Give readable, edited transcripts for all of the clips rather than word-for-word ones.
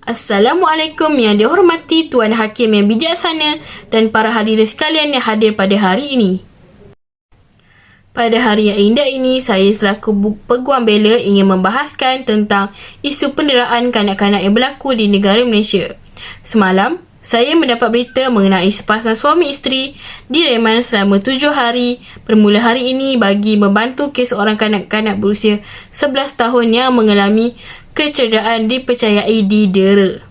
Assalamualaikum yang dihormati Tuan Hakim yang bijaksana dan para hadirin sekalian yang hadir pada hari ini. Pada hari yang indah ini, saya selaku peguam bela ingin membahaskan tentang isu penderaan kanak-kanak yang berlaku di negara Malaysia. Semalam, saya mendapat berita mengenai sepasang suami isteri direman selama 7 hari bermula hari ini bagi membantu kes seorang kanak-kanak berusia 11 tahun yang mengalami kecederaan dipercayai didera.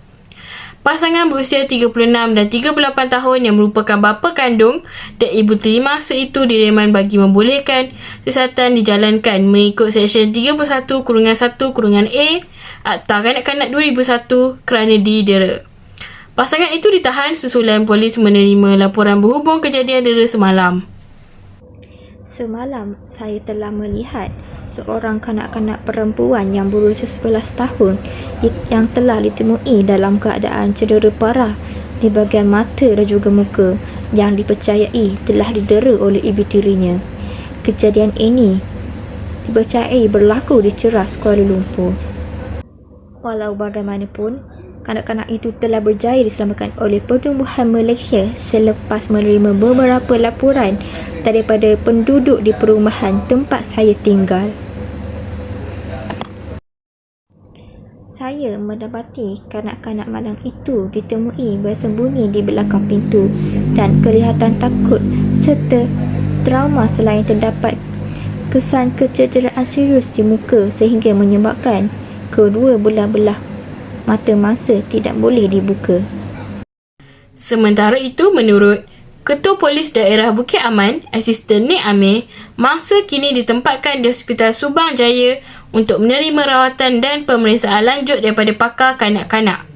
Pasangan berusia 36 dan 38 tahun yang merupakan bapa kandung dan ibu tiri masa itu direman bagi membolehkan siasatan dijalankan mengikut Seksyen 31-1-A Akta Kanak-Kanak 2001 kerana didera. Pasangan itu ditahan susulan polis menerima laporan berhubung kejadian dera semalam. Semalam, saya telah melihat seorang kanak-kanak perempuan yang berusia 11 tahun yang telah ditemui dalam keadaan cedera parah di bahagian mata dan juga muka yang dipercayai telah didera oleh ibu tirinya. Kejadian ini dipercayai berlaku di Ceras, Kuala Lumpur. Walau bagaimanapun, kanak-kanak itu telah berjaya diselamatkan oleh Pertubuhan Malaysia selepas menerima beberapa laporan daripada penduduk di perumahan tempat saya tinggal. Saya mendapati kanak-kanak malang itu ditemui bersembunyi di belakang pintu dan kelihatan takut serta trauma selain terdapat kesan kecederaan serius di muka sehingga menyebabkan kedua belah-belah mata mangsa tidak boleh dibuka. Sementara itu, menurut Ketua Polis Daerah Bukit Aman, Asisten Nik Amir, mangsa kini ditempatkan di Hospital Subang Jaya untuk menerima rawatan dan pemeriksaan lanjut daripada pakar kanak-kanak.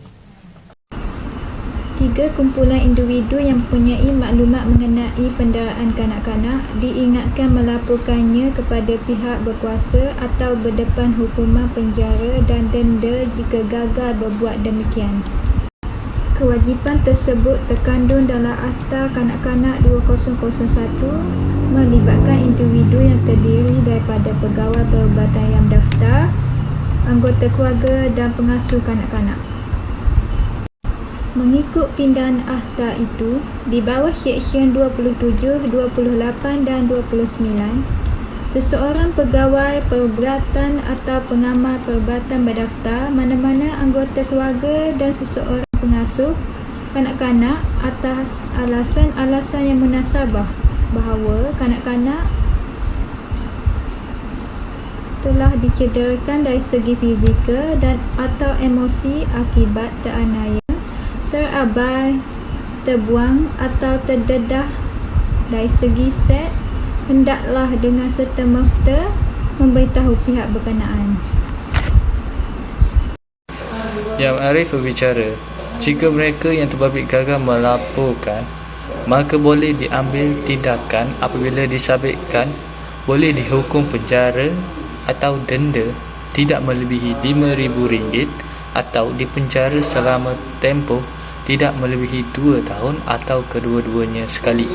3 kumpulan individu yang mempunyai maklumat mengenai penderaan kanak-kanak diingatkan melaporkannya kepada pihak berkuasa atau berdepan hukuman penjara dan denda jika gagal berbuat demikian. Kewajipan tersebut terkandung dalam Akta Kanak-Kanak 2001 melibatkan individu yang terdiri daripada pegawai perubatan yang daftar, anggota keluarga dan pengasuh kanak-kanak. Mengikut pindahan akta itu, di bawah Seksyen 27, 28 dan 29, seseorang pegawai perubatan atau pengamal perubatan berdaftar, mana-mana anggota keluarga dan seseorang pengasuh kanak-kanak atas alasan-alasan yang munasabah bahawa kanak-kanak telah dicederakan dari segi fizikal dan atau emosi akibat teraniaya, terabai, terbuang atau terdedah dari segi seks, hendaklah dengan serta-merta memberitahu pihak berkenaan. Yang Arif berbicara, jika mereka yang terbabit gagal melaporkan, maka boleh diambil tindakan apabila disabitkan boleh dihukum penjara atau denda tidak melebihi RM5,000 atau dipenjara selama tempoh tidak melebihi 2 tahun atau kedua-duanya sekali.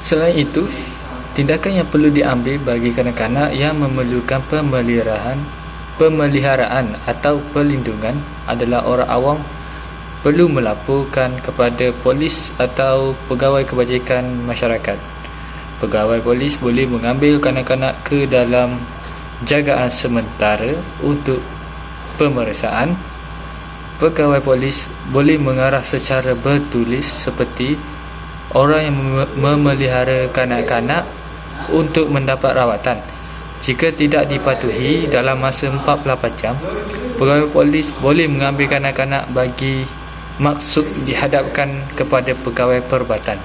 Selain itu, tindakan yang perlu diambil bagi kanak-kanak yang memerlukan pemeliharaan atau perlindungan adalah orang awam perlu melaporkan kepada polis atau pegawai kebajikan masyarakat. Pegawai polis boleh mengambil kanak-kanak ke dalam jagaan sementara untuk pemeriksaan. Pegawai polis boleh mengarah secara bertulis seperti orang yang memelihara kanak-kanak untuk mendapat rawatan. Jika tidak dipatuhi dalam masa 48 jam, pegawai polis boleh mengambil kanak-kanak bagi maksud dihadapkan kepada pegawai perubatan.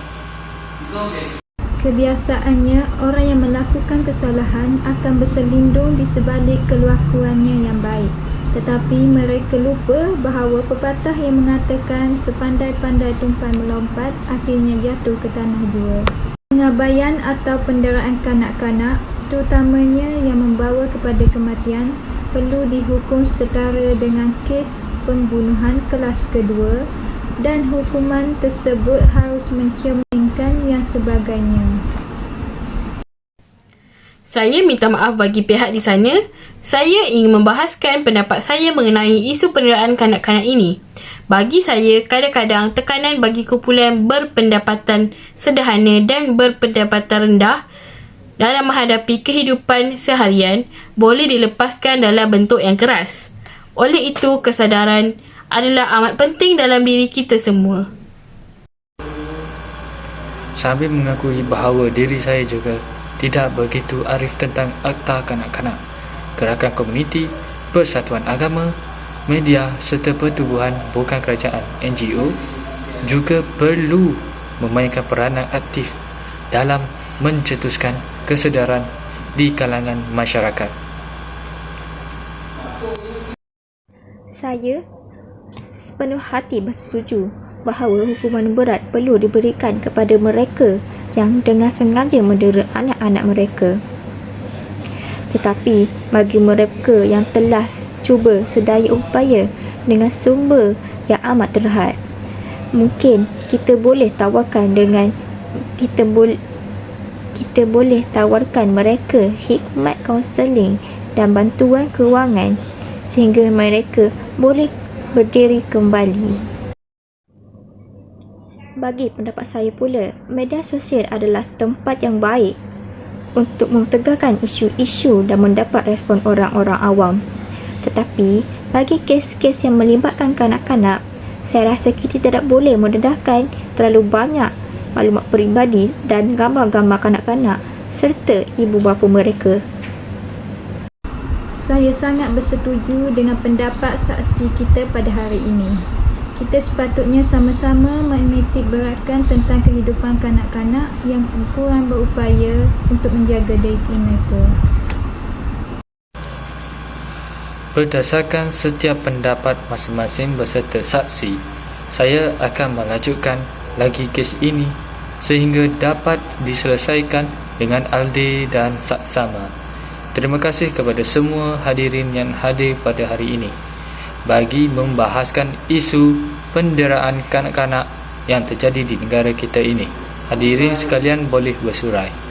Kebiasaannya, orang yang melakukan kesalahan akan berselindung di sebalik kelakuannya yang baik. Tetapi mereka lupa bahawa pepatah yang mengatakan sepandai-pandai tumpan melompat akhirnya jatuh ke tanah jua. Pengabaian atau penderaan kanak-kanak, terutamanya yang membawa kepada kematian, perlu dihukum setara dengan kes pembunuhan kelas kedua dan hukuman tersebut harus mencerminkan yang sebagainya. Saya minta maaf bagi pihak di sana. Saya ingin membahaskan pendapat saya mengenai isu penderaan kanak-kanak ini. Bagi saya, kadang-kadang tekanan bagi kumpulan berpendapatan sederhana dan berpendapatan rendah dalam menghadapi kehidupan seharian boleh dilepaskan dalam bentuk yang keras. Oleh itu, kesadaran adalah amat penting dalam diri kita semua. Sambil mengakui bahawa diri saya juga tidak begitu arif tentang Akta Kanak-Kanak, gerakan komuniti, persatuan agama, media serta pertubuhan bukan kerajaan NGO juga perlu memainkan peranan aktif dalam mencetuskan kesedaran di kalangan masyarakat. Saya sepenuh hati bersetuju bahawa hukuman berat perlu diberikan kepada mereka yang dengan sengaja mendera anak-anak mereka. Tetapi bagi mereka yang telah cuba sedaya upaya dengan sumber yang amat terhad, mungkin kita boleh tawarkan mereka hikmat kaunseling dan bantuan kewangan sehingga mereka boleh berdiri kembali. Bagi pendapat saya pula, media sosial adalah tempat yang baik untuk mentegakkan isu-isu dan mendapat respon orang-orang awam. Tetapi, bagi kes-kes yang melibatkan kanak-kanak, saya rasa kita tidak boleh mendedahkan terlalu banyak maklumat peribadi dan gambar-gambar kanak-kanak serta ibu bapa mereka. Saya sangat bersetuju dengan pendapat saksi kita pada hari ini. Kita sepatutnya sama-sama menitik beratkan tentang kehidupan kanak-kanak yang kurang berupaya untuk menjaga diri mereka. Berdasarkan setiap pendapat masing-masing beserta saksi, saya akan melanjutkan lagi kes ini sehingga dapat diselesaikan dengan adil dan saksama. Terima kasih kepada semua hadirin yang hadir pada hari ini bagi membahaskan isu penderaan kanak-kanak yang terjadi di negara kita ini. Hadirin sekalian boleh bersurai.